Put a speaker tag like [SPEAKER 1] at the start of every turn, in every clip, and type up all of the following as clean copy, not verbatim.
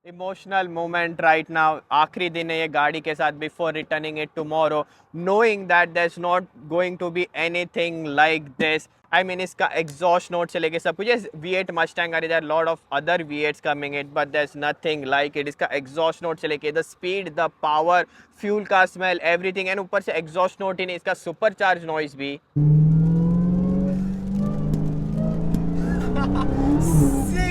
[SPEAKER 1] Emotional moment right now, आखिरी दिन है ये गाड़ी के साथ before returning it tomorrow, knowing that there is not going to be anything like this. I mean इसका एग्जॉस्ट नोट से लेके सब कुछ, V8 मस्टैंग आ रही है, lot of other V8s coming it, but there is nothing like it. इसका exhaust note से लेके the speed, the power, fuel का स्मेल, एवरीथिंग, एंड ऊपर से एग्जॉस्ट नोट ही नहीं, इसका सुपर चार्ज नॉइज भी।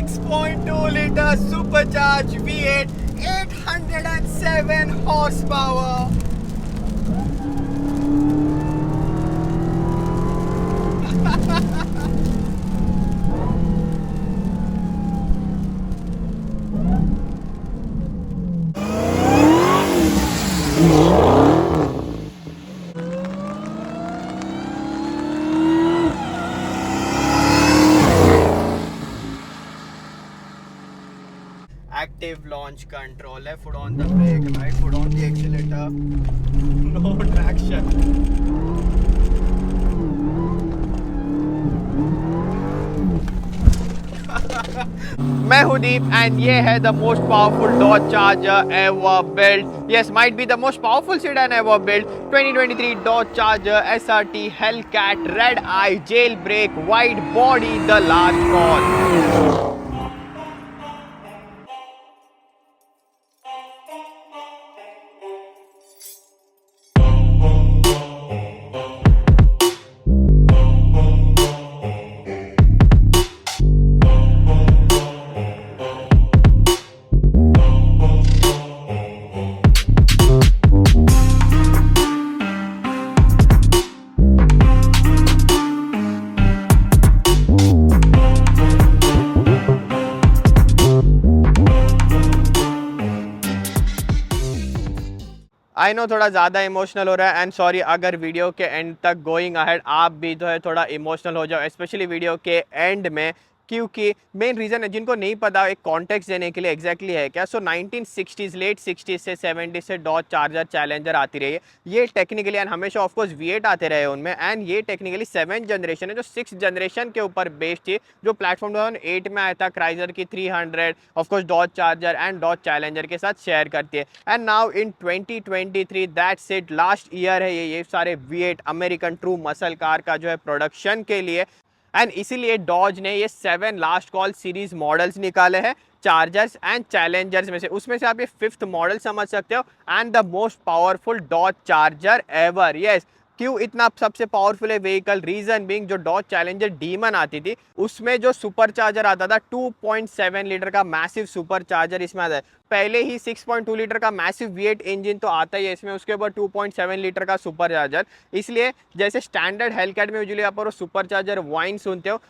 [SPEAKER 1] 6.2 liter supercharged V8, 807 horsepower. Active launch control, left foot on the brake, right foot on the accelerator, no traction. मैं हूं दीप and ये है the most powerful Dodge Charger ever build. Yes, might be the most powerful sedan ever build. 2023 Dodge Charger SRT Hellcat Redeye Jailbreak wide body the last call. I know थोड़ा ज़्यादा emotional हो रहा है, and sorry अगर video के end तक going ahead आप भी जो है थोड़ा इमोशनल हो जाओ, स्पेशली वीडियो के एंड में, क्योंकि मेन रीज़न है जिनको नहीं पता एक कॉन्टेक्स्ट देने के लिए एग्जैक्टली है क्या। सो 1960s, लेट 60s से 70s से डॉज चार्जर चैलेंजर आती रही है। ये टेक्निकली एंड हमेशा ऑफकोर्स V8 आते रहे उनमें, एंड ये टेक्निकली 7th जनरेशन है जो 6th जनरेशन के ऊपर बेस्ड थी, जो प्लेटफॉर्म 2008 में आया था क्राइजर की 300, of course Dodge Charger and Dodge Challenger के साथ शेयर करती है। And now in 2023 that's it, last year है ये सारे V8 American true muscle car का जो है प्रोडक्शन के लिए, एंड इसीलिए डॉज ने ये 7 लास्ट कॉल सीरीज मॉडल्स निकाले हैं चार्जर्स एंड चैलेंजर्स में से। उसमें से आप ये 5th मॉडल समझ सकते हो, and the most powerful Dodge Charger ever. Yes, क्यों इतना सबसे पावरफुल है व्हीकल? रीजन बीइंग जो डॉज चैलेंजर डीमन आती थी उसमें जो सुपर चार्जर आता था 2.7 लीटर का मैसिव सुपर चार्जर इसमें आता है। पहले ही 6.2 लीटर का मैसिव V8 इंजन तो आता ही है इसमें, उसके ऊपर 2.7 लीटर का सुपर चार्जर। इसलिए जैसे स्टैंडर्ड हेलकैट में यूजुअली आप सुपर चार्जर वाइन सुनते हो,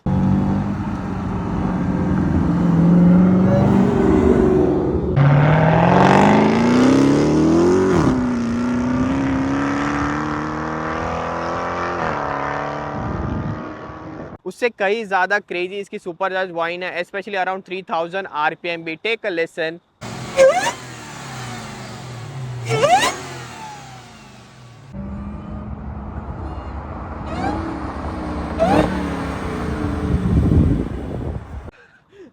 [SPEAKER 1] उससे कहीं ज्यादा क्रेजी इसकी सुपर चार्ज वाइन है, स्पेशली अराउंड 3000 RPM भी। Take a listen.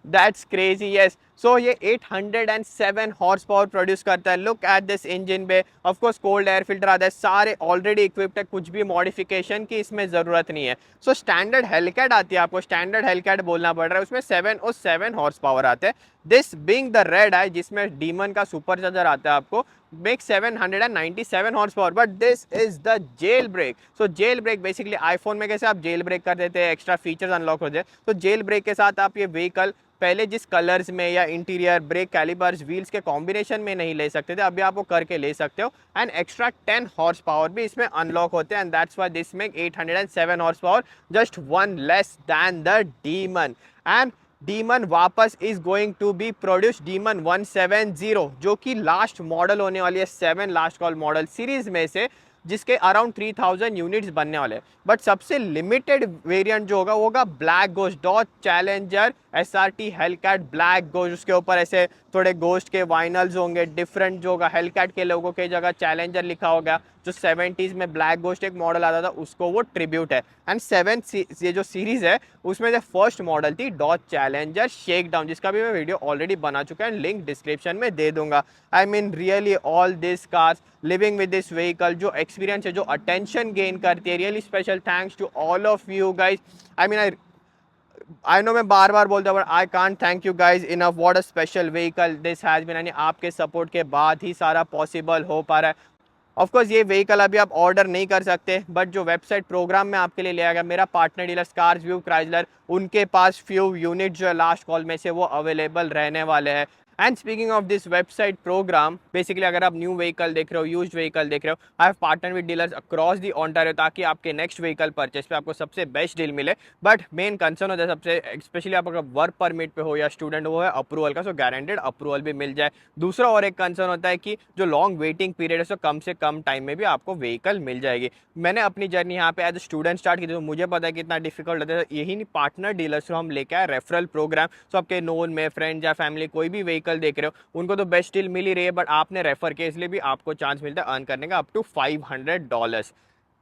[SPEAKER 1] That's crazy. Yes, so ये 807 हॉर्स पावर प्रोड्यूस करता है। लुक एट दिस इंजन पे, of course cold air filter आता है, सारे ऑलरेडी इक्विप्ड है, कुछ भी मॉडिफिकेशन की इसमें ज़रूरत नहीं है। सो स्टैंडर्ड हेलकैट आती है, आपको स्टैंडर्ड हेलकैट बोलना पड़ रहा है, उसमें 707 हॉर्स पावर आते हैं। This being the red eye जिसमें डीमन का सुपर चार्जर आता है आपको, make 797 horse power, but this is the jailbreak. So jailbreak basically iPhone में कैसे आप जेल ब्रेक कर देते हैं, एक्स्ट्रा फीचर्स अनलॉक होते हैं, तो जेल ब्रेक के साथ आप ये व्हीकल पहले जिस कलर्स में या इंटीरियर ब्रेक कैलिपर्स व्हील्स के कॉम्बिनेशन में नहीं ले सकते थे, अभी आप वो करके ले सकते हो, एंड एक्स्ट्रा 10 हॉर्स पावर भी इसमें अनलॉक होते हैं, and that's why this make 807 horse power, just one less than the Demon. And Demon वापस is going to be produce, Demon 170 जो कि लास्ट मॉडल होने वाली है 7 लास्ट कॉल मॉडल सीरीज में से, जिसके अराउंड 3000 यूनिट्स बनने वाले हैं। बट सबसे लिमिटेड वेरिएंट जो होगा वो होगा black ghost Dodge Challenger SRT Hellcat black ghost, उसके ऊपर ऐसे थोड़े गोश्त के वाइनल्स होंगे डिफरेंट, जो होगा हेलकैट के लोगों के जगह चैलेंजर लिखा होगा, जो 70s में ब्लैक गोश्त एक मॉडल आता था उसको वो ट्रिब्यूट है। एंड 7 ये जो सीरीज़ है उसमें से फर्स्ट मॉडल थी डॉज चैलेंजर शेकडाउन, जिसका भी मैं वीडियो ऑलरेडी बना चुका है, लिंक डिस्क्रिप्शन में दे दूंगा। I mean really all this cars living with this vehicle, जो एक्सपीरियंस है, जो अटेंशन गेन करती है, really special thanks to all of you guys. I mean I know मैं बार बार बोलता हूँ but I can't thank you guys enough, what a special vehicle this has been. यानी आपके सपोर्ट के बाद ही सारा पॉसिबल हो पा रहा है। ऑफ कोर्स ये व्हीकल अभी आप ऑर्डर नहीं कर सकते, बट जो वेबसाइट प्रोग्राम में आपके लिए लिया गया, मेरा पार्टनर डीलर स्कॉर्पियो क्राइसलर, उनके पास फ्यू यूनिट जो है लास्ट कॉल में से वो अवेलेबल रहने वाले हैं। And speaking of this website program, basically अगर आप न्यू व्हीकल देख रहे हो, यूज्ड व्हीकल देख रहे हो, I have partner with dealers across the Ontario, ताकि आपके नेक्स्ट व्हीकल परचेस पे आपको सबसे बेस्ट डील मिले। बट मेन कंसर्न होता है सबसे, स्पेशली आप अगर वर्क परमिट पे हो या स्टूडेंट हो, है अप्रूवल का, सो गारंटेड अप्रूवल भी मिल जाए। दूसरा और एक कंसर्न होता है कि जो लॉन्ग वेटिंग पीरियड है, सो कम से कम टाइम में भी आपको व्हीकल मिल जाएगी। मैंने अपनी जर्नी यहाँ पे एज ए स्टूडेंट स्टार्ट की थी, तो मुझे पता है कितना डिफिकल्ट होता है। यही नहीं, पार्टनर डीलर्स हम लेके आए रेफरल प्रोग्राम, सो आपके नोन में फ्रेंड या फैमिली कोई भी व्हीकल देख रहे हो, उनको तो बेस्ट डील मिल ही रही है, बट आपने रेफर किया इसलिए भी आपको चांस मिलता है अर्न करने का अप टू $500।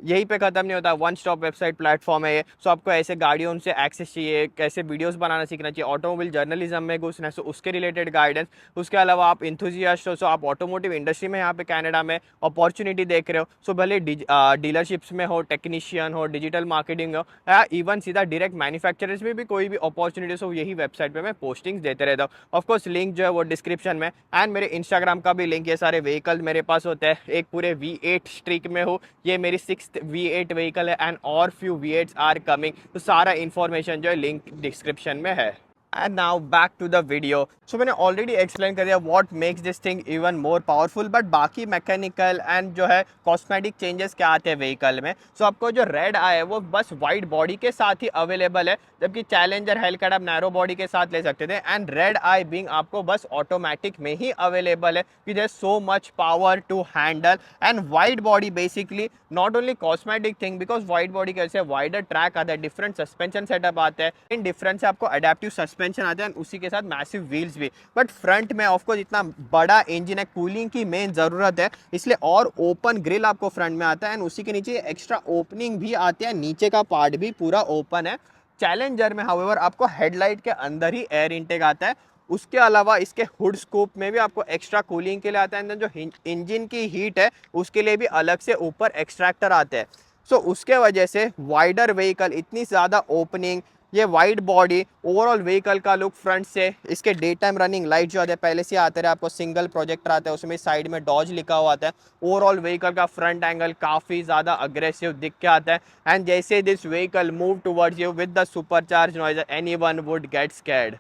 [SPEAKER 1] यही पे खत्म नहीं होता, वन स्टॉप वेबसाइट प्लेटफॉर्म है ये। सो आपको ऐसे गाड़ियों से एक्सेस चाहिए, कैसे वीडियोस बनाना सीखना चाहिए, ऑटोमोबाइल जर्नलिज्म में घुसना है, सो उसके रिलेटेड गाइडेंस। उसके अलावा आप इंथुजियास्ट हो, सो आप ऑटोमोटिव इंडस्ट्री में यहाँ पे कनाडा में अपॉर्चुनिटी देख रहे हो, सो भले डीलरशिप्स में हो, टेक्नीशियन हो, डिजिटल मार्केटिंग हो, या इवन सीधा डायरेक्ट मैन्युफैक्चरर्स में भी कोई भी अपॉर्चुनिटीज हो, यही वेबसाइट पर मैं पोस्टिंग्स देते रहता हूँ। ऑफकोर्स लिंक जो है वो डिस्क्रिप्शन में, एंड मेरे इंस्टाग्राम का भी लिंक। ये सारे व्हीकल मेरे पास होते हैं, एक पूरे V8 स्ट्रीक में हो, ये मेरी 6th V8 व्हीकल है, एंड और फ्यू V8s आर कमिंग। तो सारा इन्फॉर्मेशन जो है लिंक डिस्क्रिप्शन में है। And now back to the video. So मैंने ऑलरेडी एक्सप्लेन कर दिया what makes this thing even more powerful, but बाकी मैकेनिकल एंड जो है कॉस्मेटिक चेंजेस क्या आते हैं व्हीकल में। सो आपको जो रेड आई है वो बस वाइड बॉडी के साथ ही अवेलेबल है, जबकि चैलेंजर हेलकैट आप नैरो बॉडी के साथ ले सकते थे। एंड रेड आई बिंग आपको बस ऑटोमेटिक में ही अवेलेबल है, कि there so much power to handle. And wide body basically not only cosmetic thing, because wide body कैसे वाइडर ट्रैक आता है, डिफरेंट सस्पेंशन सेटअप आता है, इन डिफरेंट से आपको अडेप्टिव सस्पेंशन आते हैं, उसी के साथ मैसिव व्हील्स भी। बट फ्रंट में ऑफकोर्स इतना बड़ा इंजन है, कूलिंग की मेन जरूरत है, इसलिए और ओपन ग्रिल आपको फ्रंट में आता है, एंड उसी के नीचे एक्स्ट्रा ओपनिंग भी आती है, नीचे का पार्ट भी पूरा ओपन है। चैलेंजर में हाउएवर आपको हेडलाइट के अंदर ही एयर इनटेक आता है, उसके अलावा इसके हुड स्कूप में भी आपको एक्स्ट्रा कूलिंग के लिए आता है, जो इंजन की हीट है उसके लिए भी अलग से ऊपर एक्सट्रैक्टर आते हैं। सो उसके वजह से वाइडर व्हीकल, इतनी ज़्यादा ओपनिंग, ये वाइड बॉडी, ओवरऑल व्हीकल का लुक फ्रंट से, इसके डे टाइम रनिंग लाइट जो आते हैं पहले से आते रहे, आपको सिंगल प्रोजेक्टर आता है, उसमें साइड में डॉज लिखा हुआ आता है। ओवरऑल व्हीकल का फ्रंट एंगल काफ़ी ज़्यादा अग्रेसिव दिख के आता है, एंड जैसे this vehicle move towards you with the supercharge noise, anyone would get scared.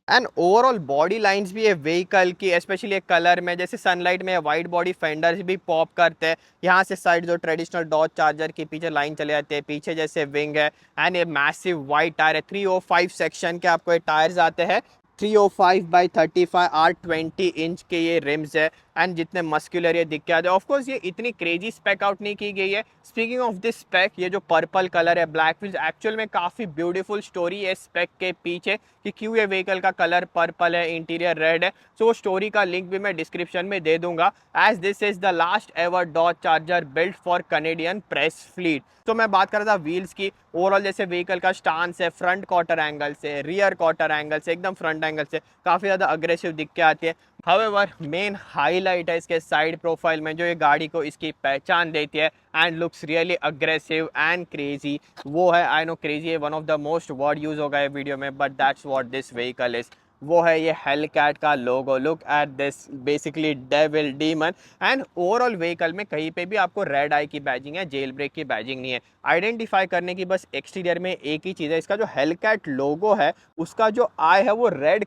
[SPEAKER 1] And overall body lines भी है व्हीकल की, स्पेशली कलर में, जैसे सनलाइट में वाइड बॉडी फेंडर्स भी पॉप करते हैं। यहाँ से साइड जो ट्रेडिशनल डॉज चार्जर के पीछे लाइन चले जाते हैं, पीछे जैसे विंग है, एंड ये मैसिव वाइड टायर है, 305 सेक्शन के आपको ये टायर्स आते हैं, 305/35 R20 इंच के ये रिम्स है, एंड जितने मस्कुलर ये दिख के आते हैं। ऑफकोर्स ये इतनी क्रेजी स्पेक आउट नहीं की गई है। स्पीकिंग ऑफ दिस स्पेक, ये जो पर्पल कलर है ब्लैक व्हील्स, एक्चुअल में काफ़ी ब्यूटीफुल स्टोरी है स्पेक के पीछे, कि क्यों ये व्हीकल का कलर पर्पल है, इंटीरियर रेड है। सो वो स्टोरी का लिंक भी मैं डिस्क्रिप्शन में दे दूंगा, as this is the last ever Dodge Charger built for Canadian press fleet. तो मैं बात कर रहा था व्हील्स की, ओवरऑल जैसे व्हीकल का स्टांस है, फ्रंट क्वार्टर एंगल से, रियर क्वार्टर एंगल से, एकदम फ्रंट एंगल से काफ़ी ज़्यादा अग्रेसिव दिख के आती है। हाउएवर मेन हाईलाइट है इसके साइड प्रोफाइल में, जो ये गाड़ी को इसकी पहचान देती है, and looks really aggressive and crazy. वो है, आई नो क्रेजी है one of the most word use होगा ये वीडियो में, but that's what this vehicle is. वो है ये हेलकैट का logo, look at this, basically devil Demon. And overall vehicle में कहीं पे भी आपको रेड आई की बैजिंग है, जेल ब्रेक की बैजिंग नहीं है। आइडेंटिफाई करने की बस एक्सटीरियर में एक ही चीज़ है, इसका जो हेलकैट लोगो है उसका जो आई है वो रेड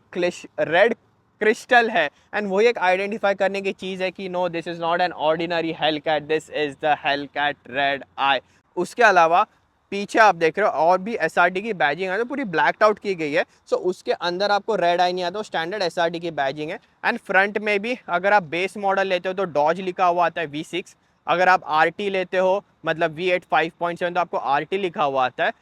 [SPEAKER 1] क्रिस्टल है, एंड वही एक आइडेंटिफाई करने की चीज़ है कि no, this is not an ordinary Hellcat, this is the Hellcat red eye. उसके अलावा पीछे आप देख रहे हो और भी SRT की बैजिंग है, तो पूरी ब्लैक्ड आउट की गई है। सो उसके अंदर आपको रेड आई नहीं आता, स्टैंडर्ड SRT की बैजिंग है। एंड फ्रंट में भी अगर आप बेस मॉडल लेते हो तो डॉज लिखा हुआ आता है V6, अगर आप RT लेते हो मतलब V8 5.7 तो आपको RT लिखा हुआ आता है।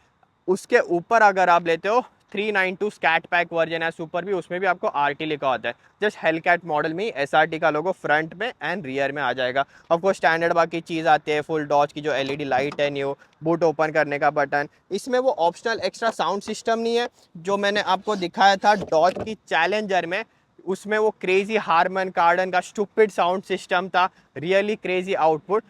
[SPEAKER 1] उसके ऊपर अगर आप लेते हो 392 स्कैट पैक वर्जन है सुपर भी, उसमें भी आपको RT लिखा होता है। जस्ट हेलकैट मॉडल में SRT का लोगो फ्रंट में एंड रियर में आ जाएगा। आपको स्टैंडर्ड बाकी चीज़ आती है, फुल डॉज की जो LED लाइट है, न्यू बूट ओपन करने का बटन। इसमें वो ऑप्शनल एक्स्ट्रा साउंड सिस्टम नहीं है जो मैंने आपको दिखाया था डॉज की चैलेंजर में, उसमें वो क्रेजी हारमन कार्डन का स्टूपिड साउंड सिस्टम था, रियली क्रेजी आउटपुट।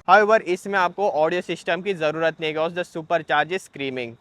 [SPEAKER 1] However, इसमें आपको ऑडियो सिस्टम की ज़रूरत नहीं है, the super charge screaming.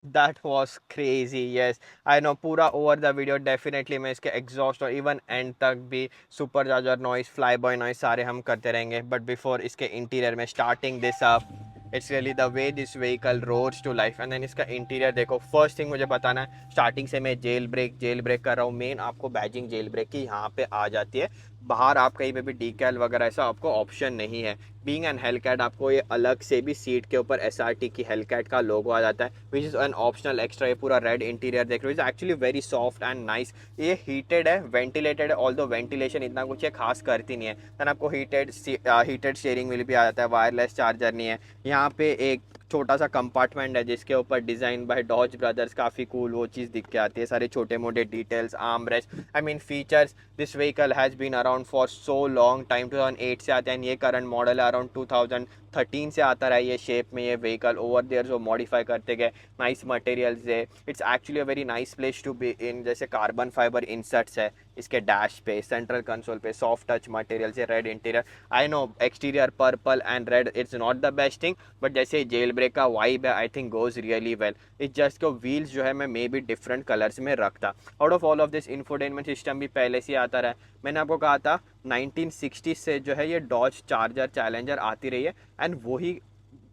[SPEAKER 1] That was crazy, yes I know. पूरा ओवर द वीडियो डेफिनेटली मैं इसके एग्जॉस्ट और इवन एंड तक भी super charger noise, fly boy noise सारे हम करते रहेंगे। बट बिफोर इसके इंटीरियर में starting this up, it's really the way this vehicle roars to life. And then इसका इंटीरियर देखो। फर्स्ट थिंग मुझे बताना है, स्टार्टिंग से मैं जेल ब्रेक कर रहा हूँ। मेन आपको बैजिंग जेल ब्रेक की यहाँ पे आ जाती है। बाहर आप कहीं पे भी डीकैल वगैरह ऐसा आपको ऑप्शन नहीं है। बीइंग एन हेलकैट आपको ये अलग से भी सीट के ऊपर SRT की हेलकैट का लोगो आ जाता है, which is an optional extra. ये पूरा रेड इंटीरियर देख रहे हो, is actually very soft and nice. ये हीटेड है, वेंटिलेटेड है, ऑल्दो वेंटिलेशन इतना कुछ है खास करती नहीं है। देन आपको हीटेड स्टीयरिंग व्हील भी आ जाता है, वायरलेस चार्जर नहीं है। यहाँ पे एक छोटा सा कंपार्टमेंट है जिसके ऊपर डिज़ाइन बाय डॉज ब्रदर्स, काफ़ी कूल वो चीज़ दिख के आती है। सारे छोटे मोटे details, arm rest, I mean features. This vehicle has been around for so long time, 2008 से आते हैं। ये करंट मॉडल है, अराउंड 2013 से आता रहा है ये शेप में। ये व्हीकल ओवर देयर जो मॉडिफाई करते गए, नाइस मटेरियल्स है। It's actually a very nice place to be in. जैसे कार्बन फाइबर इंसर्ट्स है इसके डैश पे, सेंट्रल कंसोल पे, सॉफ्ट टच मटेरियल से, red interior. I know exterior purple and red it's not the best thing, but जैसे jailbreak का vibe है I think goes really well. It's just को wheels जो है मैं मे बी डिफरेंट कलर्स में रखता। Out of all of this infotainment system भी पहले से आता रहा है। मैंने आपको कहा था 1960 से जो है ये डॉज चार्जर चैलेंजर आती रही है, एंड वही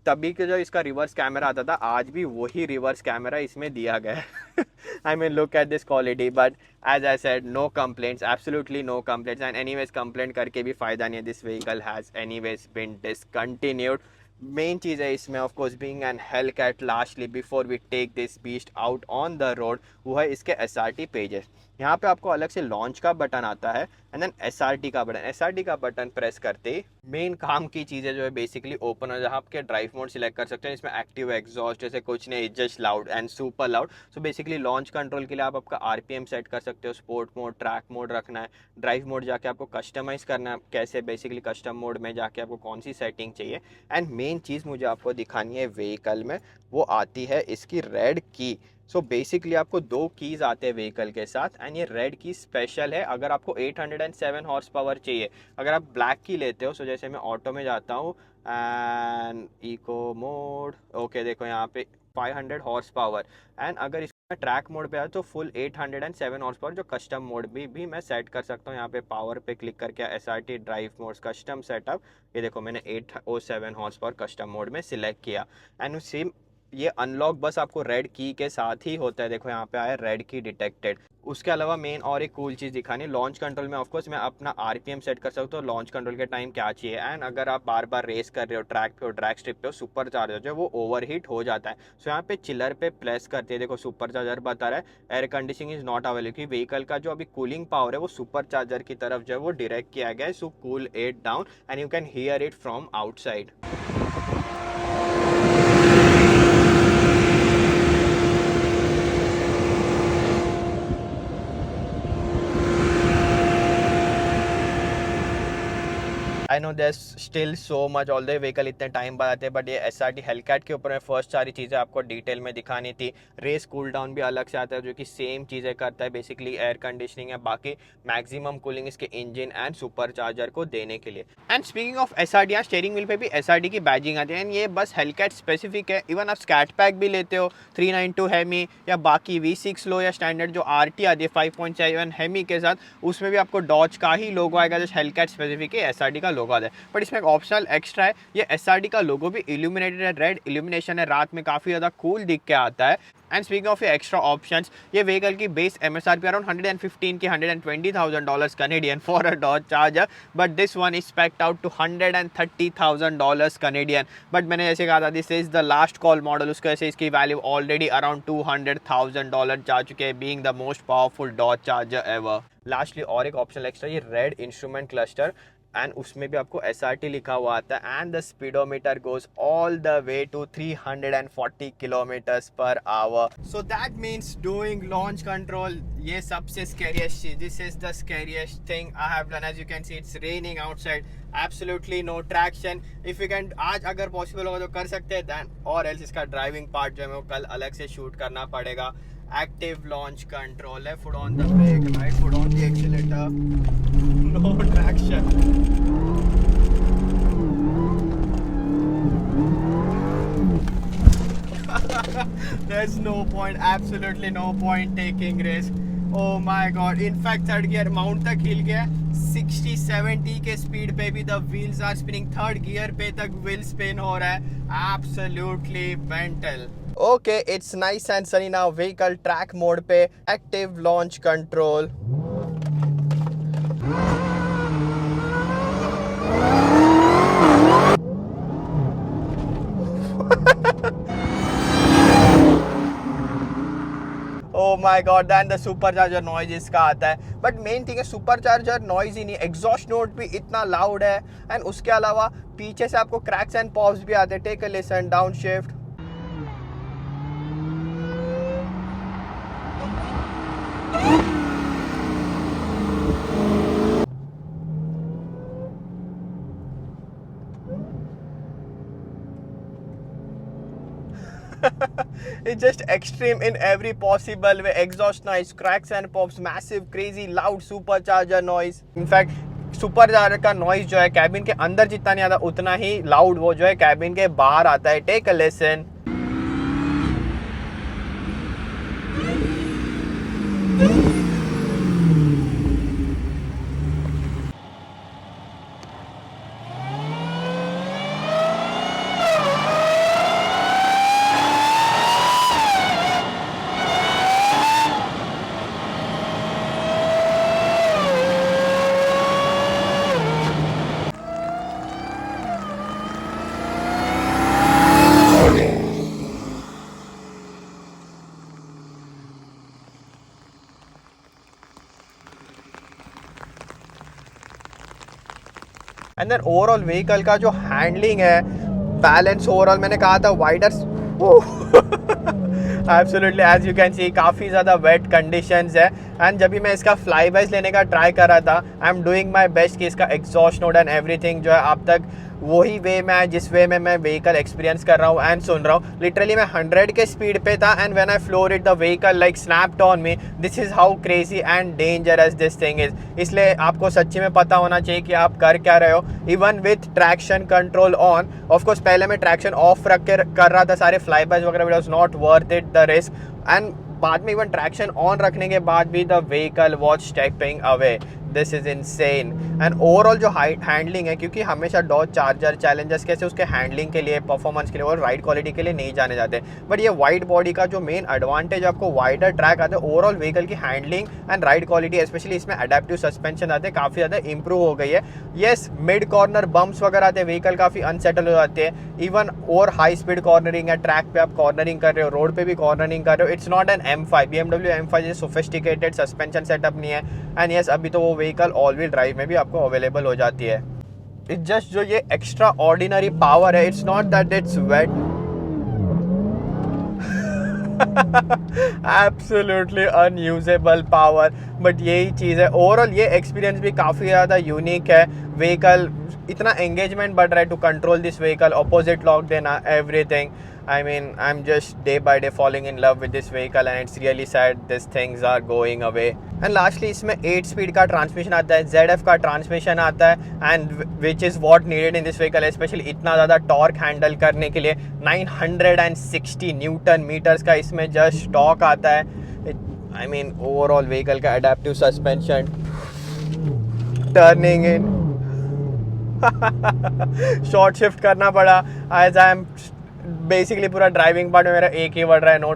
[SPEAKER 1] तभी के जो इसका रिवर्स कैमरा आता था, आज भी वही रिवर्स कैमरा इसमें दिया गया है। I mean look at this quality, but as I said no complaints, absolutely no complaints. And anyways complaint करके भी फायदा नहीं है, this vehicle has anyways been discontinued. Main चीज़ है इसमें of course being an Hellcat, lastly before we take this beast out on the road, वो है इसके SRT पेजेस। यहाँ पे आपको अलग से लॉन्च का बटन आता है एंड देन SRT का बटन। SRT का बटन प्रेस करते ही मेन काम की चीज़ें जो है बेसिकली ओपन हो, जहाँ आपके ड्राइव मोड सिलेक्ट कर सकते हैं। इसमें एक्टिव एग्जॉस्ट जैसे कुछ नहीं, just loud and super loud. So basically launch control के लिए आप आपका RPM सेट कर सकते हो, स्पोर्ट मोड, ट्रैक मोड रखना है, ड्राइव मोड जाके आपको कस्टमाइज़ करना है कैसे, बेसिकली कस्टम मोड में जाके आपको कौन सी सेटिंग चाहिए। एंड मेन चीज़ मुझे आपको दिखानी है व्हीकल में, वो आती है इसकी रेड की। सो बेसिकली आपको 2 कीज़ आते हैं व्हीकल के साथ, एंड ये रेड की स्पेशल है अगर आपको 807 हॉर्स पावर चाहिए। अगर आप ब्लैक की लेते हो, सो जैसे मैं ऑटो में जाता हूँ एंड इको मोड, ओके देखो यहाँ पे 500 हॉर्स पावर। एंड अगर इसमें ट्रैक मोड पे आया तो फुल 807 हॉर्स पावर, जो कस्टम मोड भी मैं सेट कर सकता हूँ। यहाँ पे पावर पे क्लिक करके SRT drive modes custom setup, ये देखो मैंने 807 हॉर्स पावर कस्टम मोड में सिलेक्ट किया। एंड सेम ये अनलॉक बस आपको रेड की के साथ ही होता है। देखो यहाँ पे आया रेड की डिटेक्टेड। उसके अलावा मेन और एक कूल चीज़ दिखानी, लॉन्च कंट्रोल में ऑफकोर्स मैं अपना RPM सेट कर सकता हूँ, लॉन्च कंट्रोल के टाइम क्या चाहिए। एंड अगर आप बार बार रेस कर रहे हो, ट्रैक पे हो, ड्रैग स्ट्रिप पे हो, सुपर चार्जर जो है वो ओवर हीट हो जाता है। सो यहाँ पे चिलर पे प्रेस करते हैं, देखो सुपर चार्जर बता रहा है air conditioning is not available, क्योंकि व्हीकल का जो अभी कूलिंग पावर है वो सुपर चार्जर की तरफ जो है वो डायरेक्ट किया गया है। So cool it down and you can hear it from outside. I know there still so much, all the vehicle इतने टाइम बाद आते हैं, बट ये SRT हेलकैट के ऊपर में फर्स्ट सारी चीज़ें आपको डिटेल में दिखानी थी। रेस कूल डाउन भी अलग से आता है जो कि सेम चीज़ें करता है, बेसिकली एयर कंडीशनिंग है, बाकी मैक्सिमम कूलिंग इसके इंजन एंड सुपर चार्जर को देने के लिए। एंड स्पीकिंग ऑफ SRT, यहाँ स्टीयरिंग व्हील पे भी SRT की बैजिंग आती है, एंड ये बस हेलकैट स्पेसिफिक है। इवन आप स्कैट पैक भी लेते हो 392 हेमी या बाकी V6 लो या स्टैंडर्ड जो RT आती है 5.7 हेमी के साथ, उसमें भी आपको डॉज का ही लोगो आएगा, जस्ट हेलकैट स्पेसिफिक है, SRT का लोगो आता है, बट इसमें एक ऑप्शनल एक्स्ट्रा है, ये SRT का लोगो भी इल्यूमिनेटेड है, रेड इल्यूमिनेशन है, रात में काफ़ी ज़्यादा कूल दिख के आता है। एंड स्पीकिंग ऑफ ये एक्स्ट्रा ऑप्शंस, ये व्हीकल की बेस MSRP अराउंड 115 के $120,000 Canadian for a Dodge Charger, but this one is specced out to $130,000 Canadian. But मैंने जैसे कहा था this is the last call model, उसके वजह से इसकी वैल्यू ऑलरेडी अराउंड $200,000 जा चुके हैं, being the most powerful Dodge Charger ever. Lastly और एक ऑप्शनल एक्स्ट्रा, ये रेड इंस्ट्रूमेंट क्लस्टर, एंड उसमें भी आपको SRT लिखा हुआ आता है, and the speedometer goes all the way to 340 kilometres per hour. So that means doing launch control, ये सबसे स्कैरियस्ट चीज, this is the scariest thing I have done. As you can see it's raining outside, absolutely no traction. If you can, आज अगर possible होगा तो कर सकते हैं दैन, और एल्स इसका ड्राइविंग पार्ट जो है वो कल अलग से शूट करना पड़ेगा। Active launch control, left foot on the brake, right foot on the accelerator, no traction. There's no point, absolutely no point taking risk. Oh my god, in fact third gear mount तक हिल गया, 60-70 के speed पे भी the wheels are spinning, third gear पे तक wheel spin हो रहा है, absolutely mental. Okay, it's nice and sunny now, vehicle track mode पे, active launch control. Oh my god, then the supercharger noise इसका आता है, बट मेन थिंग है सुपरचार्जर नॉइज ही नहीं, एग्जॉस्ट नोट भी इतना लाउड है, एंड उसके अलावा पीछे से आपको क्रैक्स एंड पॉप्स भी आते हैं। Take a listen, downshift, it's just extreme in every possible way. Exhaust noise, cracks and pops, massive, crazy, loud supercharger noise. In fact, supercharger का नॉइज जो है कैबिन के अंदर जितना नहीं आता उतना ही लाउड वो जो है कैबिन के बाहर आता है। Take a listen. And then overall vehicle का जो हैंडलिंग है, बैलेंस ओवरऑल मैंने कहा था wider, absolutely as you can see काफ़ी ज़्यादा वेट कंडीशंस है। एंड जब भी मैं इसका फ्लाई बाइज लेने का ट्राई कर रहा था, I am doing my best कि इसका एग्जॉस्ट नोट एंड एवरीथिंग जो है अब तक वही वे में है जिस वे में मैं व्हीकल एक्सपीरियंस कर रहा हूँ एंड सुन रहा हूँ। लिटरली मैं 100 के स्पीड पे था, and when I floor it the vehicle like snapped on me. This is how crazy and dangerous this thing is. इसलिए आपको सच्ची में पता होना चाहिए कि आप कर क्या रहे हो। Even with traction control on, of course पहले मैं ट्रैक्शन ऑफ रख के कर रहा था सारे फ्लाई बाइज वगैरह, but was not worth it the risk. And बाद में इवन ट्रैक्शन ऑन रखने के बाद भी the vehicle was stepping away. This is insane. And overall जो हैंडलिंग है, क्योंकि हमेशा डॉज चार्जर चैलेंजर्स कैसे उसके हैंडलिंग के लिए, परफॉर्मेंस के लिए और राइड क्वालिटी के लिए नहीं जाने जाते, बट ये वाइड बॉडी का जो मेन एडवांटेज आपको वाइडर ट्रैक आता है, ओवरऑल व्हीकल की handling and ride quality, specially इसमें अडेप्टिव सस्पेंशन आते हैं, काफ़ी ज़्यादा इंप्रूव हो गई है। येस, मिड कॉर्नर बम्प्स वगैरह आते हैं, व्हीकल काफ़ी अनसेटल हो जाते हैं। इवन और हाई स्पीड कॉर्नरिंग है, ट्रैक पे आप कॉर्नरिंग कर रहे हो, रोड पे भी कॉर्नरिंग कर रहे हो। It's not an M5, BMW M5 जैसे सोफिस्टिकेटेड सस्पेंशन सेटअप नहीं है। एंड येस, अभी तो वो व्हीकल ऑल व्हील ड्राइव में भी आपको अवेलेबल हो जाती है। इट्स जस्ट जो ये एक्स्ट्रा ऑर्डिनरी पावर है, it's not that its weight, absolutely unusable power, but यही चीज़ है। ओवरऑल ये एक्सपीरियंस भी काफ़ी ज़्यादा यूनिक है। व्हीकल इतना एंगेजमेंट बढ़ रहा है to control this vehicle, opposite lock देना, everything. I mean, I'm just day by day falling in love with this vehicle, and it's really sad these things are going away. And lastly, इसमें 8 speed का transmission आता है, ZF का transmission आता है, and which is what needed in this vehicle, especially इतना ज़्यादा torque handle करने के लिए। 960 न्यूटन मीटर्स का इसमें जस्ट टॉर्क आता है। I mean, ओवरऑल व्हीकल का अडेप्टिव सस्पेंशन, टर्निंग इन, शॉर्ट शिफ्ट करना पड़ा एज आई एम बेसिकली पूरा ड्राइविंग पार्ट में मेरा एक ही वर्ड रहा है, नो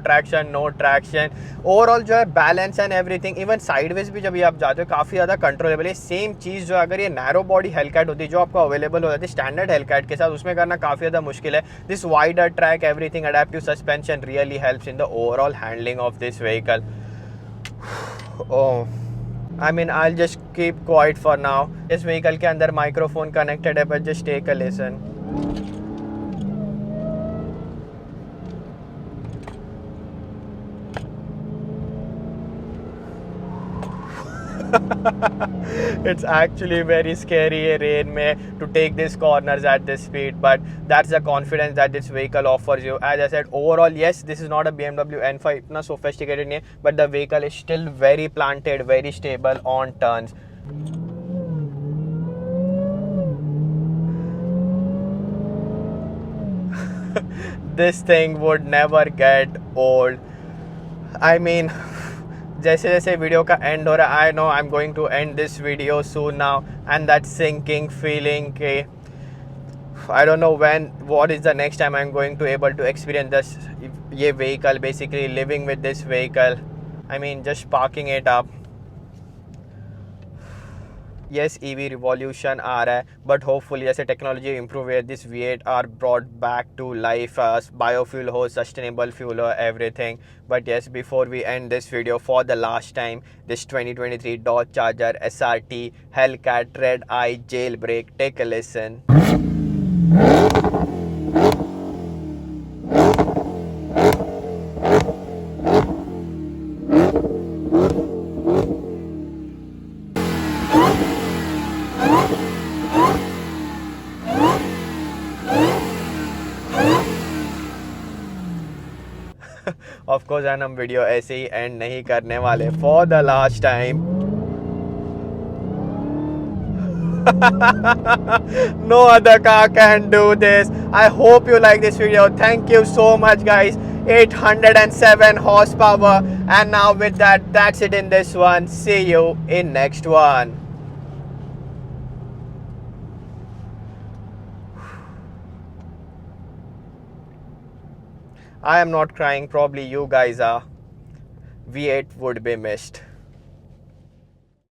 [SPEAKER 1] ट्रैक्शन। ओवरऑल जो है balance and everything, even sideways भी जब ये आप जाते हो काफ़ी ज़्यादा कंट्रोलेबल है। सेम चीज़ जो अगर ये नैरो बॉडी हेलकैट होती जो आपको अवेलेबल हो जाती है स्टैंडर्ड हेलकैट के साथ, उसमें करना काफ़ी ज़्यादा मुश्किल है। This wider track everything adaptive suspension really helps in the overall handling of this vehicle. Oh, I mean, I'll just keep quiet for now. इस व्हीकल के अंदर माइक्रोफोन कनेक्टेड है, but just take a listen. It's actually very scary rain में to take these corners at this speed, but that's the confidence that this vehicle offers you. As I said, overall, yes, this is not a BMW N5 इतना sophisticated नहीं है, but the vehicle is still very planted, very stable on turns. This thing would never get old. I mean, जैसे जैसे video का and हो रहा है, I know I am going to end this video soon now, and that sinking feeling के I don't know when what is the next time I am going to able to experience this ये vehicle, basically living with this vehicle, I mean just parking it up. yes, EV revolution आ रहा है, but hopefully जैसे technology improve है, this V8 are brought back to life, biofuel हो, sustainable fuel हो, everything. But yes, before we end this video for the last time, this 2023 Dodge Charger SRT Hellcat Red Eye Jailbreak, take a listen. Of course and हम video ऐसे ही and नहीं करने वाले for the last time. No other car can do this. I hope you like this video. Thank you so much guys. 807 horsepower, and now with that, that's it in this one. See you in next one. I am not crying, probably you guys are. V8 would be missed.